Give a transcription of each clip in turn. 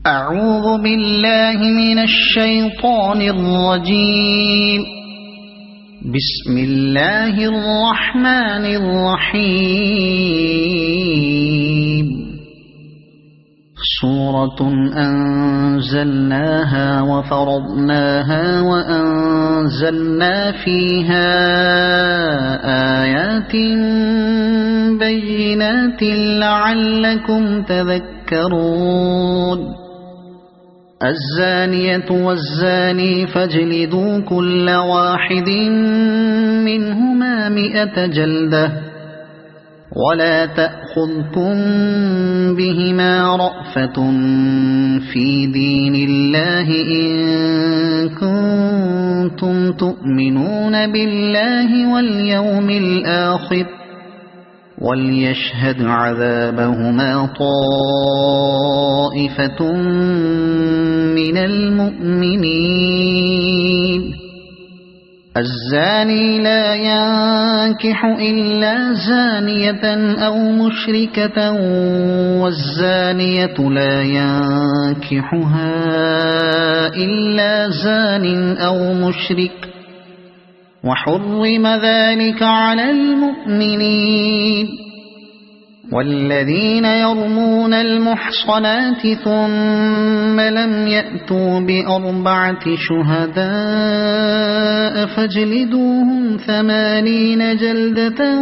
أعوذ بالله من الشيطان الرجيم. بسم الله الرحمن الرحيم. سورة أنزلناها وفرضناها وأنزلنا فيها آيات بينات لعلكم تذكرون. الزانية والزاني فاجلدوا كل واحد منهما 100 جلدة ولا تأخذكم بهما رأفة في دين الله إن كنتم تؤمنون بالله واليوم الآخر وليشهد عذابهما طائفة من المؤمنين. الزاني لا ينكح إلا زانية أو مشركة والزانية لا ينكحها إلا زان أو مشرك وحرم ذلك على المؤمنين. والذين يرمون المحصنات ثم لم يأتوا ب4 شهداء فاجلدوهم 80 جلدة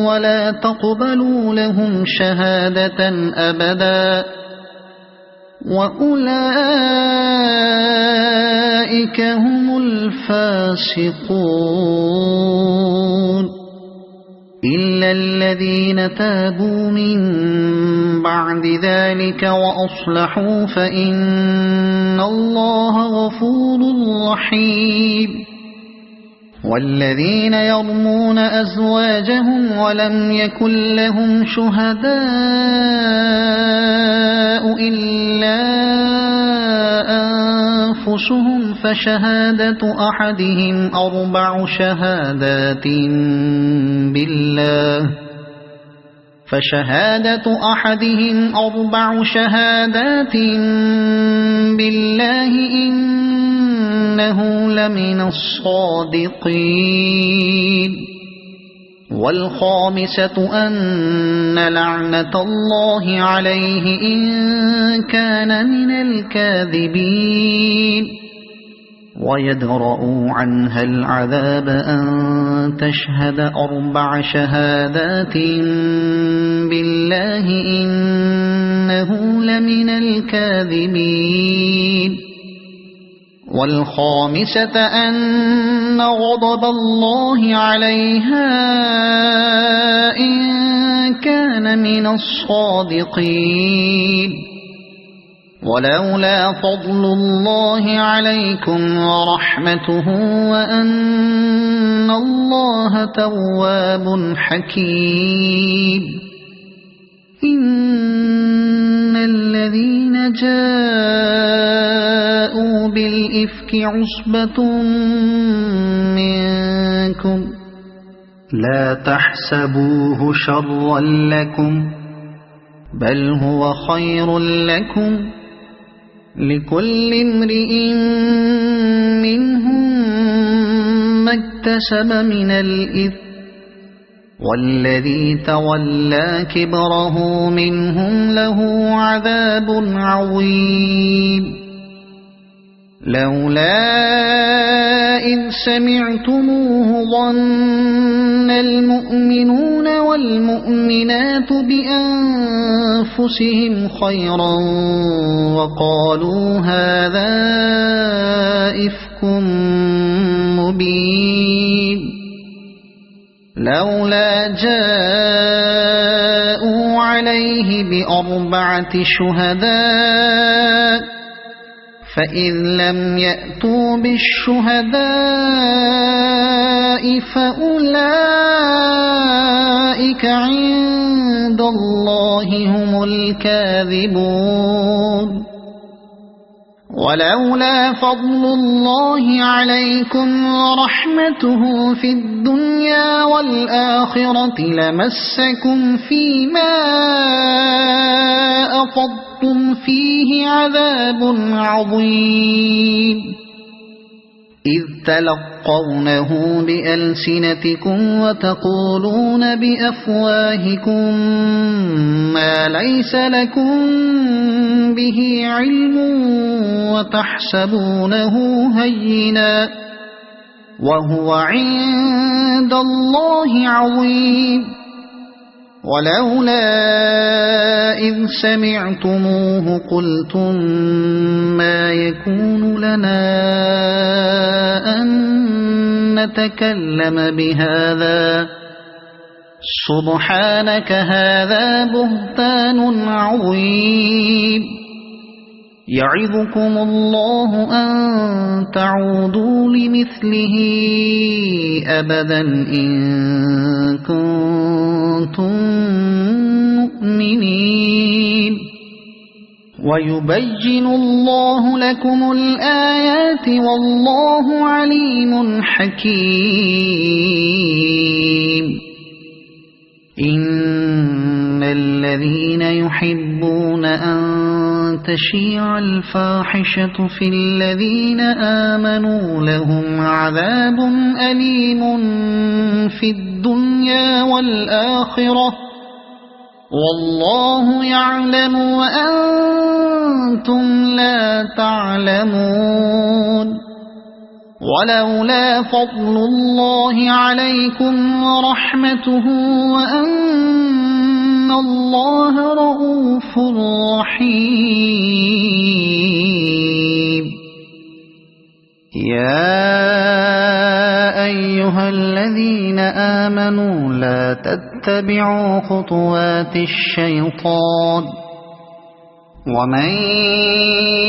ولا تقبلوا لهم شهادة أبدا وأولئك هم الفاسقون. إلا الذين تابوا من بعد ذلك وأصلحوا فإن الله غفور رحيم. والذين يرمون أزواجهم ولم يكن لهم شهداء إلا أنفسهم فشهادة أحدهم 4 شهادات بالله إنه لمن الصادقين. والخامسة أن لعنة الله عليه إن كان من الكاذبين. ويدرأ عنها العذاب أن تشهد 4 شهادات بالله إنه لمن الكاذبين. والخامسة أن غضب الله عليها إن كان من الصادقين. ولولا فضل الله عليكم ورحمته وأن الله تواب حكيم. إن الذين جاءوا بالإفك عصبة منكم لا تحسبوه شرا لكم بل هو خير لكم لكل امرئ منهم ما اكتسب من الإثم والذي تولى كبره منهم له عذاب عظيم. لولا إذ سمعتموه ظن المؤمنون والمؤمنات بأنفسهم خيرا وقالوا هذا إفك مبين. لولا جاءوا عليه ب4 شهداء فإذ لم يأتوا بالشهداء فأولئك عند الله هم الكاذبون. ولولا فضل الله عليكم ورحمته في الدنيا والآخرة لمسكم فيما أفضتم فيه عذاب عظيم إذ تلقونه بألسنتكم وتقولون بأفواهكم ما ليس لكم به علم وتحسبونه هينا وهو عند الله عظيم ولولا إذ سمعتموه قلتم ما يكون لنا أن نتكلم بهذا سبحانك هذا بهتان عظيم يعظكم الله أن تعودوا لمثله أبدا إن كنتم مؤمنين ويبين الله لكم الآيات والله عليم حكيم إن الذين يحبون أن تشيع الفاحشة في الذين آمنوا لهم عذاب أليم في الدنيا والآخرة والله يعلم وأنتم لا تعلمون ولولا فضل الله عليكم ورحمته وأن الله رؤوف رحيم يا أيها الذين آمنوا لا تتبعوا خطوات الشيطان ومن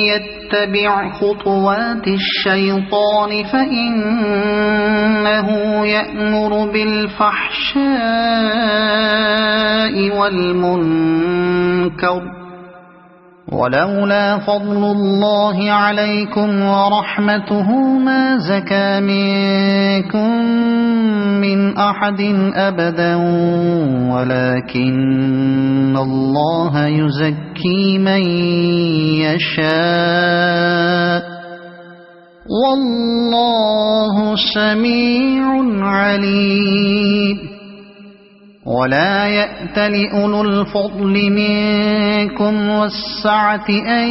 يتبع خطوات الشيطان فإنه يأمر بالفحشاء والمنكر ولولا فضل الله عليكم ورحمته ما زكى منكم من أحد أبدا ولكن الله يزكي من يشاء والله سميع عليم ولا يأتل أولو الفضل منكم والسعة أن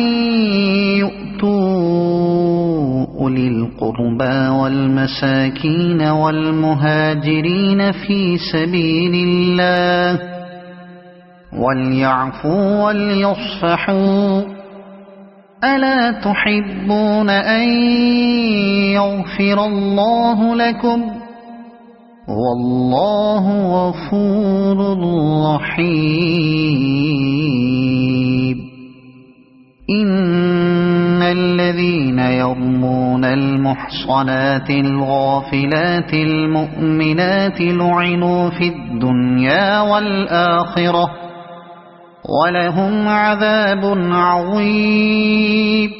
يؤتوا أولي القربى والمساكين والمهاجرين في سبيل الله وليعفوا وليصفحوا ألا تحبون أن يغفر الله لكم والله غفور رحيم إن الذين يرمون المحصنات الغافلات المؤمنات لعنوا في الدنيا والآخرة ولهم عذاب عظيم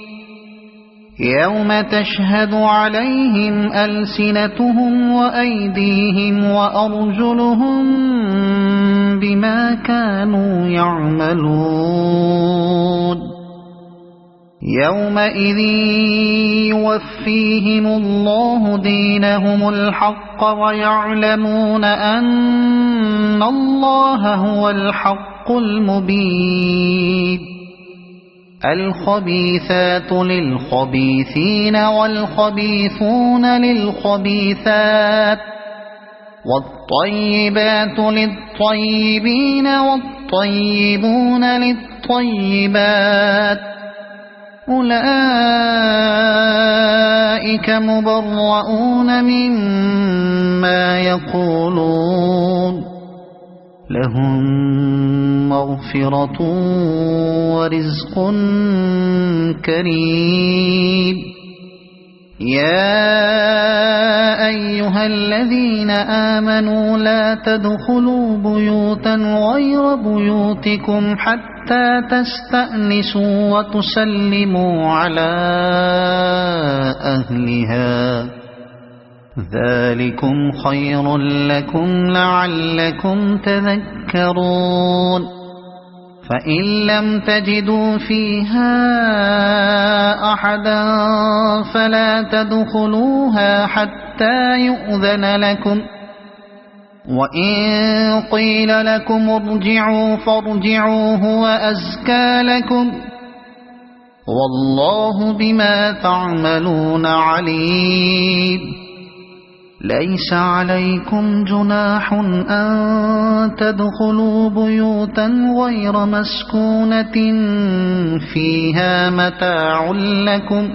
يوم تشهد عليهم ألسنتهم وأيديهم وأرجلهم بما كانوا يعملون يومئذ يوفيهم الله دينهم الحق ويعلمون أن الله هو الحق المبين الخبيثات للخبيثين والخبيثون للخبيثات والطيبات للطيبين والطيبون للطيبات أولئك مبرؤون مما يقولون لهم مغفرة ورزق كريم يا أيها الذين آمنوا لا تدخلوا بيوتا غير بيوتكم حتى حتى تستأنسوا وتسلموا على أهلها ذلكم خير لكم لعلكم تذكرون فإن لم تجدوا فيها أحدا فلا تدخلوها حتى يؤذن لكم وإن قيل لكم ارجعوا فارجعوا هو أزكى لكم والله بما تعملون عليم ليس عليكم جناح أن تدخلوا بيوتا غير مسكونة فيها متاع لكم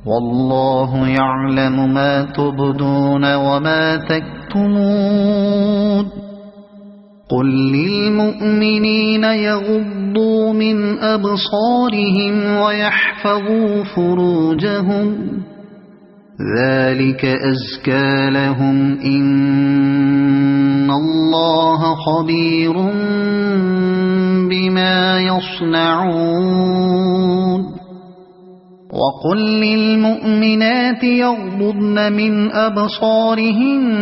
والله يعلم ما تبدون وما تكتمون قل للمؤمنين يغضوا من أبصارهم ويحفظوا فروجهم ذلك أزكى لهم إن الله خبير بما يصنعون وقل للمؤمنات يغضضن من أبصارهن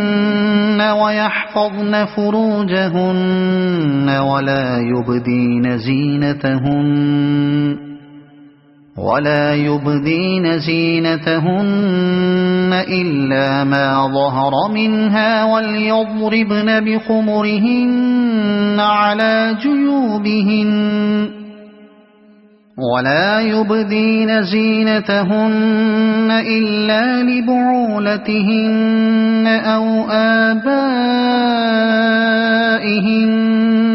ويحفظن فروجهن ولا يبدين زينتهن إلا ما ظهر منها وليضربن بخمرهن على جيوبهن ولا يبدين زينتهن إلا لبعولتهن أو آبائهن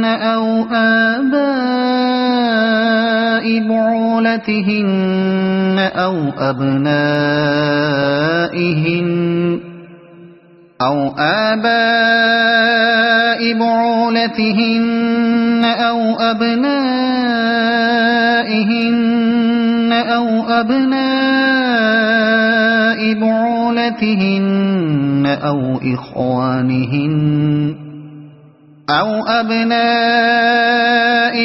أو آباء بعولتهن أو أبنائهن أو آباء بعولتهن أو أبنائهن أو أبناء بعولتهن أو إخوانهن أو أبناء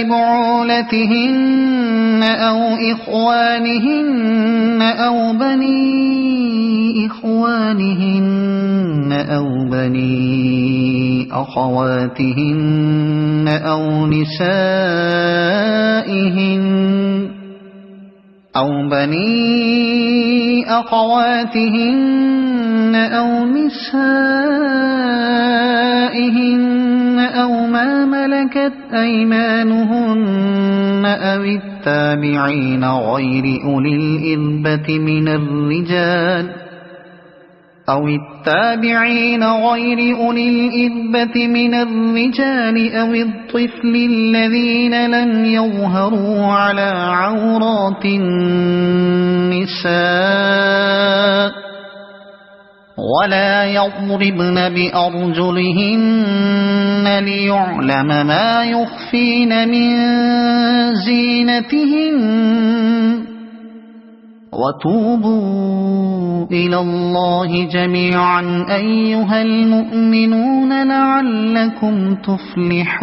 بعولتهن أو إخوانهن أو بني إخوانهن أو بني أخواتهن أو نسائهن أو بني أخواتهن أو نسائهن أو ما ملكت أيمانهن أو التابعين غير أولي الإربة من الرجال أو الطفل الذين لم يظهروا على عورات النساء ولا يضربن بأرجلهن ليعلم ما يخفين من زينتهن وتوبوا إلى الله جميعا أيها المؤمنون لعلكم تفلحون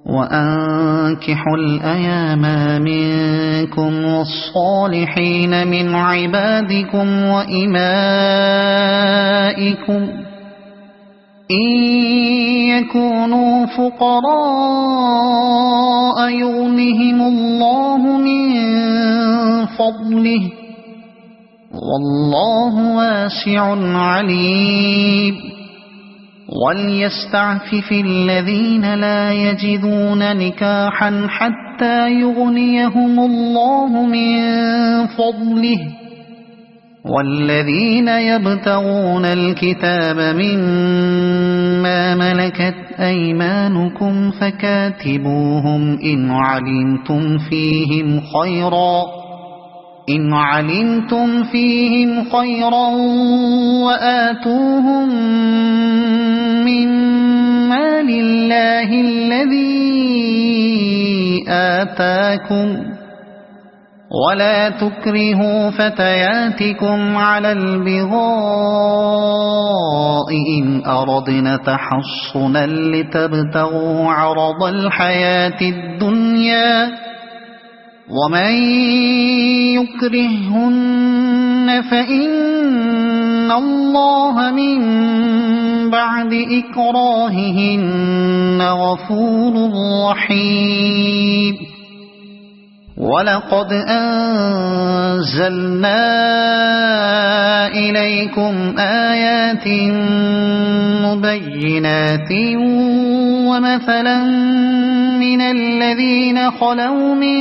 وأنكحوا الأيام منكم والصالحين من عبادكم وإمائكم إن يكونوا فقراء يغنهم الله من فضله والله واسع عليم وليستعفف الذين لا يجدون نكاحا حتى يغنيهم الله من فضله والذين يبتغون الكتاب مما ملكت أيمانكم فكاتبوهم إن علمتم فيهم خيرا وآتوهم مما لله الذي آتاكم ولا تكرهوا فتياتكم على البغاء إن أردنا تحصنا لتبتغوا عرض الحياة الدنيا ومن يكرههن فإن الله من بعد إكراههن غفور رحيم ولقد أنزلنا إليكم آيات مبينات ومثلا من الذين خلوا من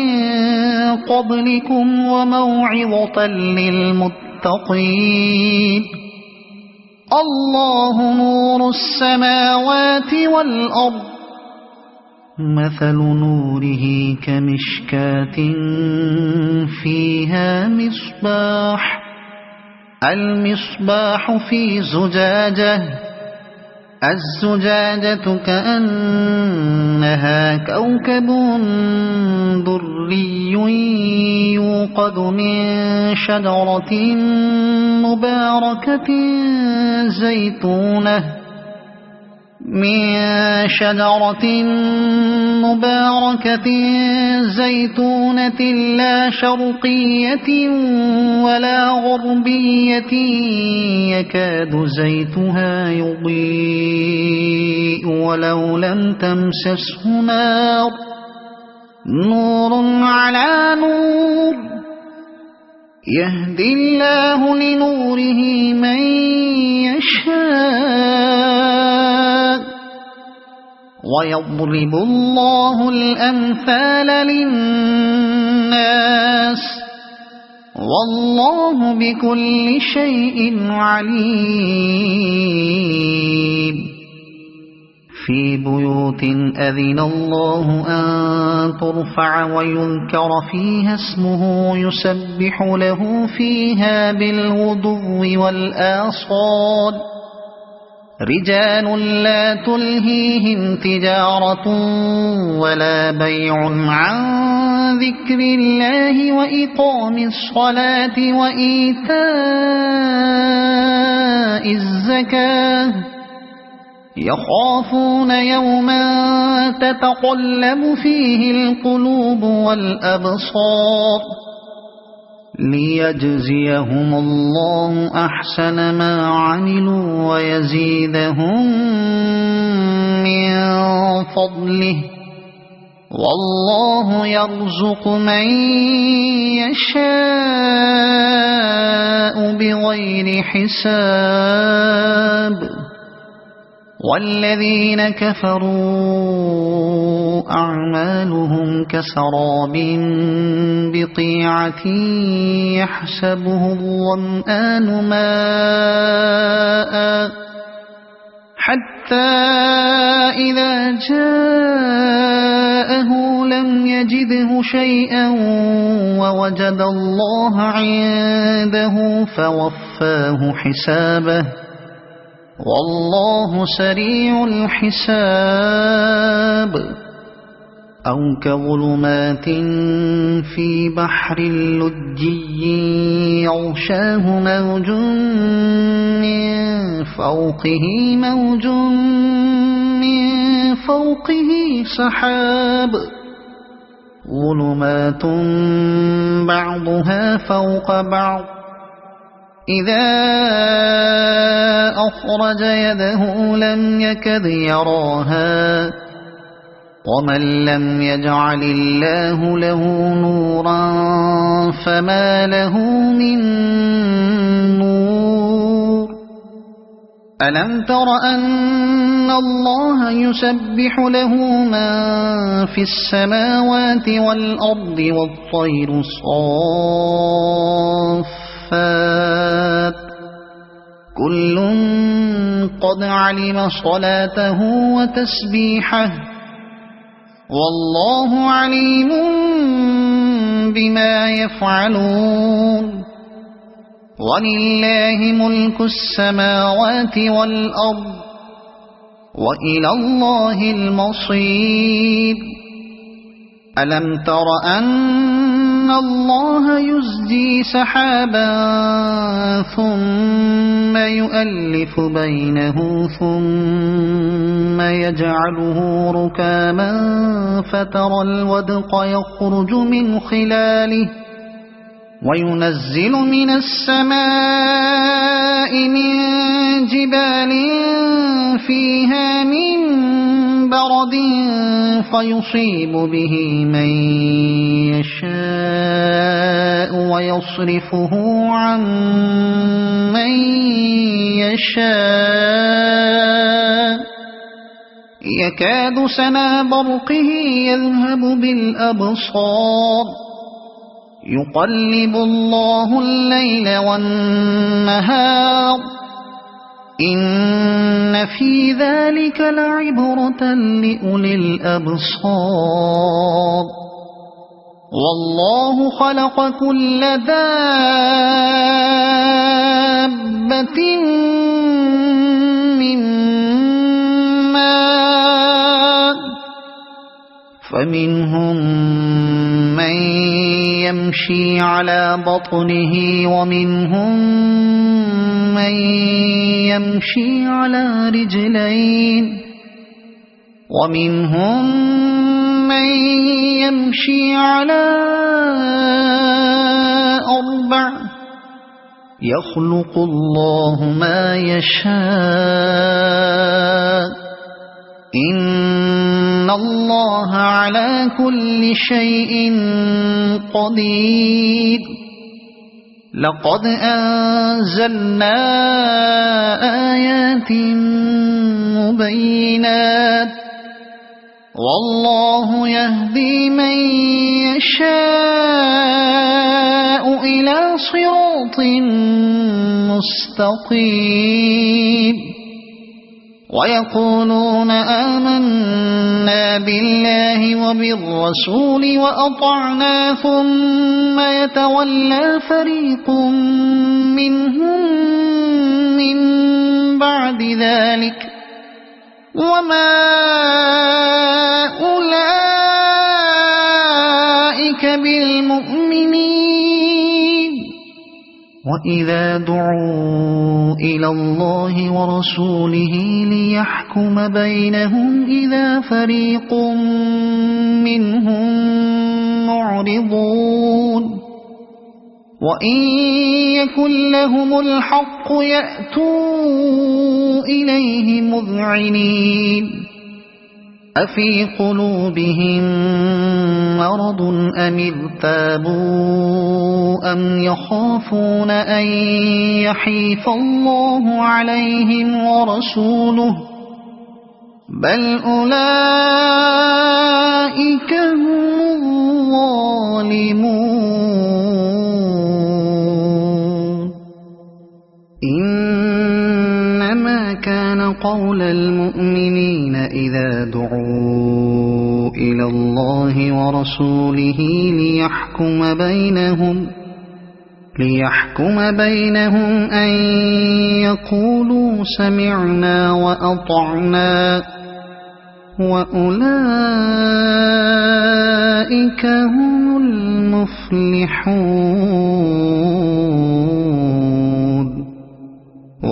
قبلكم وموعظة للمتقين الله نور السماوات والأرض مثل نوره كمشكاة فيها مصباح المصباح في زجاجة الزجاجة كأنها كوكب دري يوقد من شجرة مباركة زيتونة لا شرقية ولا غربية يكاد زيتها يضيء ولو لم تمسسه نار نور على نور يهدي الله لنوره من يشاء ويضرب الله الأمثال للناس والله بكل شيء عليم في بيوت أذن الله أن ترفع ويذكر فيها اسمه يسبح له فيها بالغدو والآصال رجال لا تلهيهم تجارة ولا بيع عن ذكر الله وإقام الصلاة وإيتاء الزكاة يخافون يوما تتقلب فيه القلوب والأبصار ليجزيهم الله أحسن ما عملوا ويزيدهم من فضله والله يرزق من يشاء بغير حساب والذين كفروا أعمالهم كسراب بقيعة يحسبه الظمآن ماء حتى إذا جاءه لم يجده شيئا ووجد الله عنده فوفاه حسابه والله سريع الحساب أو كظلمات في بحر لجي يغشاه موج من فوقه سحاب ظلمات بعضها فوق بعض إذا أخرج يده لم يكد يراها ومن لم يجعل الله له نورا فما له من نور ألم تر أن الله يسبح له من في السماوات والأرض والطير صافات كل قد علم صلاته وتسبيحه والله عليم بما يفعلون ولله ملك السماوات والأرض وإلى الله المصير ألم تر أن الله يزجي سحابا ثم يؤلف بينه ثم يجعله ركاما فترى الودق يخرج من خلاله وينزل من السماء من جبال فيها من برد فيصيب به من يشاء ويصرفه عن من يشاء يكاد سنا برقه يذهب بالأبصار يقلب الله الليل والنهار إن في ذلك لعبرة لأولي الأبصار والله خلق كل دابة من ماء فمنهم من يمشي على بطنه ومنهم من يمشي على رجلين ومنهم من يمشي على أربع يخلق الله ما يشاء إن الله على كل شيء قدير لقد أنزلنا آيات مبينات والله يهدي من يشاء إلى صراط مستقيم ويقولون آمنا بالله وبالرسول وأطعنا ثم يتولى فريق منهم من بعد ذلك وما أولئك بالمؤمنين وإذا دعوا إلى الله ورسوله ليحكم بينهم إذا فريق منهم معرضون وإن يكن لهم الحق يأتوا إليه مذعنين أفي قلوبهم مرض أم ارتابوا أم يخافون أن يحيف الله عليهم ورسوله بل أولئك هم الظالمون إنما كان قول المؤمنين إذا دعوا إلى الله ورسوله ليحكم بينهم أن يقولوا سمعنا وأطعنا وأولئك هم المفلحون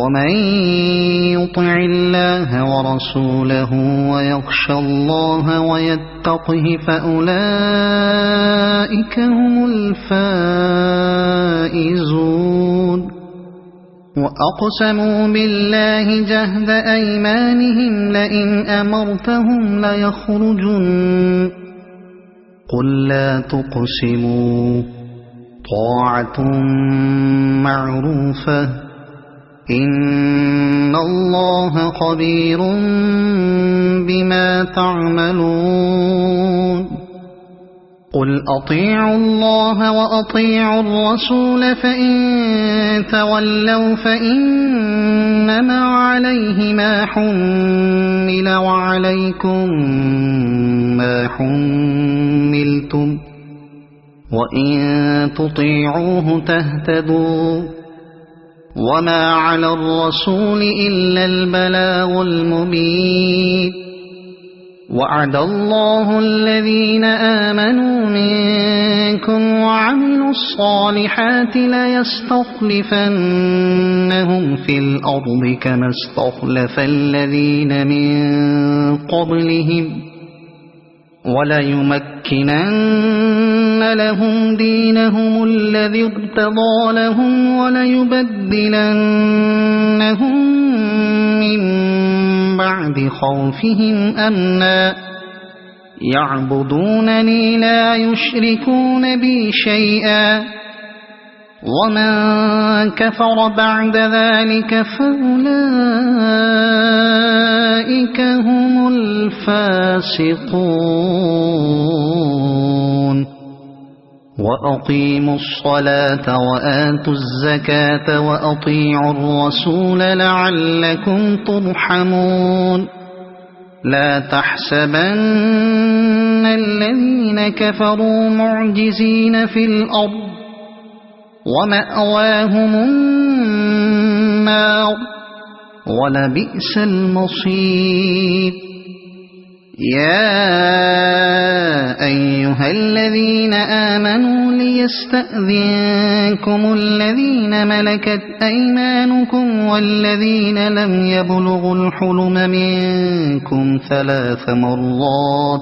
ومن يطع الله ورسوله ويخشى الله ويتقه فأولئك هم الفائزون وأقسموا بالله جهد أيمانهم لئن أمرتهم ليخرجن قل لا تقسموا طاعة معروفة إن الله خبير بما تعملون قل أطيعوا الله وأطيعوا الرسول فإن تولوا فإنما عليه ما حمل وعليكم ما حملتم وإن تطيعوه تهتدوا وما على الرسول إلا البلاغ المبين وعد الله الذين آمنوا منكم وعملوا الصالحات ليستخلفنهم في الأرض كما استخلف الذين من قبلهم وليمكنن لهم دينهم الذي ارتضى لهم وليبدلنهم من بعد خوفهم أمنا يعبدونني لا يشركون بي شيئا ومن كفر بعد ذلك فأولئك هم الفاسقون وأقيموا الصلاة وآتوا الزكاة وأطيعوا الرسول لعلكم ترحمون لا تحسبن الذين كفروا معجزين في الأرض ومأواهم النار ولبئس المصير يا أيها الذين آمنوا ليستأذنكم الذين ملكت أيمانكم والذين لم يبلغوا الحلم منكم 3 مرات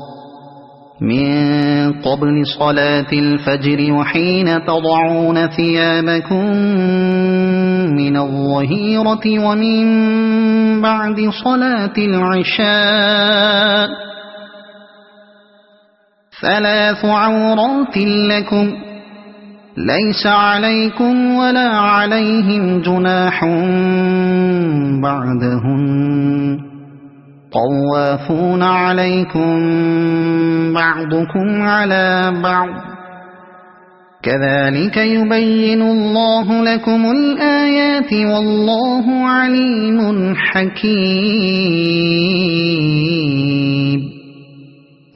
من قبل صلاة الفجر وحين تضعون ثيابكم من الظهيرة ومن بعد صلاة العشاء 3 عورات لكم ليس عليكم ولا عليهم جناح بعدهن طوافون عليكم بعضكم على بعض كذلك يبين الله لكم الآيات والله عليم حكيم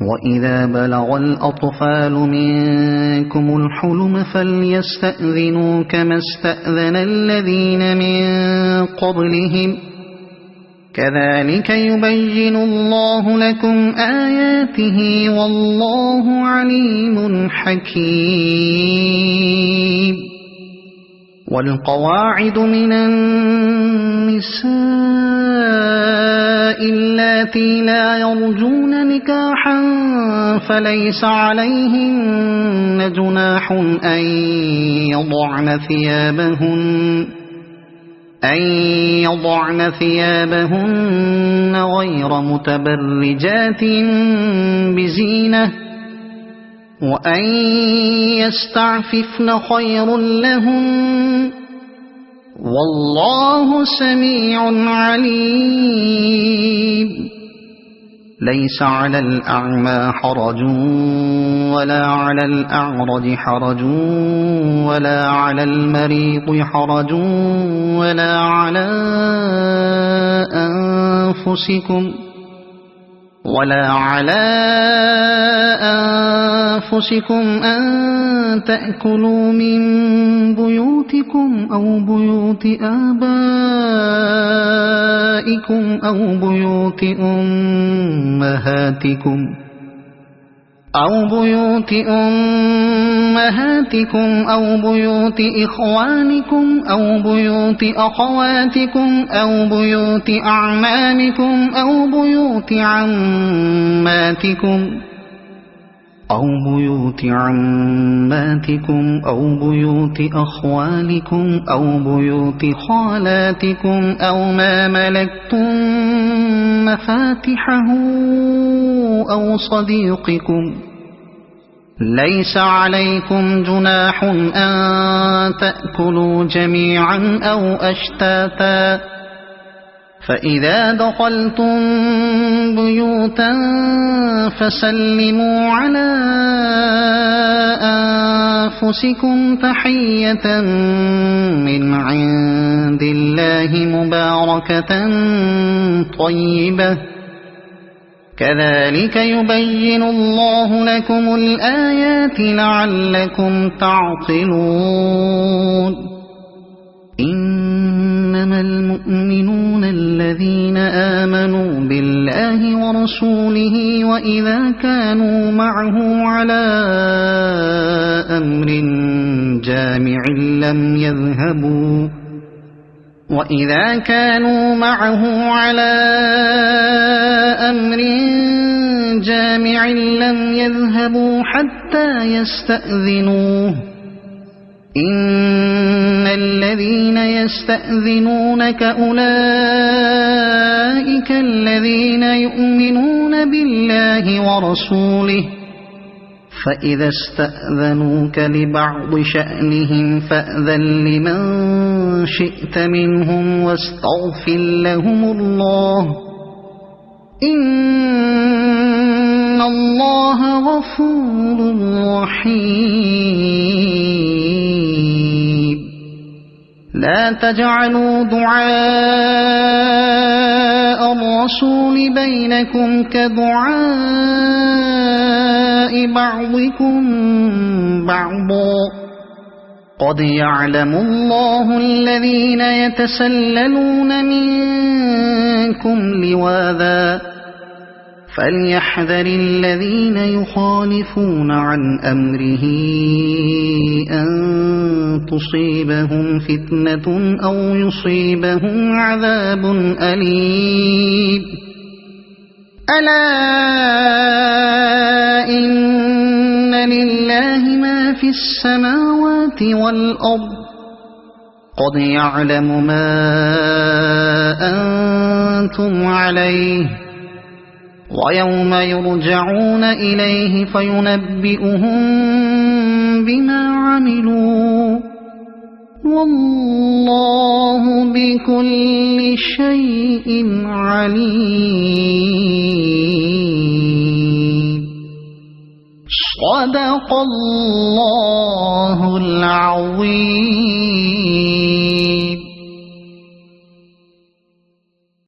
وإذا بلغ الأطفال منكم الحلم فليستأذنوا كما استأذن الذين من قبلهم كذلك يبين الله لكم آياته والله عليم حكيم والقواعد من النساء اللاتي لا يرجون نكاحا فليس عليهن جناح أن يضعن ثيابهن غير متبرجات بزينة وأن يستعففن خير لهن والله سميع عليم ليس على الأعمى حرج ولا على الأعرج حرج ولا على المريض حرج ولا على أنفسكم أن تأكلوا من بيوتكم أو بيوت آبائكم أو بيوت أمهاتكم أو بيوت إخوانكم أو بيوت أخواتكم أو بيوت أعمامكم أو بيوت عماتكم أو بيوت أخوالكم أو بيوت خالاتكم أو ما ملكتم مفاتحه أو صديقكم ليس عليكم جناح أن تأكلوا جميعا أو أشتاتا فإذا دخلتم بيوتا فسلموا على أنفسكم تحية من عند الله مباركة طيبة كذلك يبين الله لكم الآيات لعلكم تعقلون إنما المؤمنون الذين آمنوا بالله ورسوله وإذا كانوا معه على أمر جامع لم يذهبوا وإذا كانوا معه على أمر جامع لم يذهبوا حتى يستأذنوه إن الذين يستأذنونك أولئك الذين يؤمنون بالله ورسوله فإذا استأذنوك لبعض شأنهم فأذن لمن شئت منهم واستغفر لهم الله إن الله غفور رحيم لا تجعلوا دعاء الرسول بينكم كدعاء بعضكم بعضا قد يعلم الله الذين يتسللون منكم لواذا فليحذر الذين يخالفون عن أمره أن تصيبهم فتنة أو يصيبهم عذاب أليم ألا إن لله ما في السماوات والأرض قد يعلم ما أنتم عليه ويوم يرجعون إليه فينبئهم بما عملوا والله بكل شيء عليم صدق الله العظيم.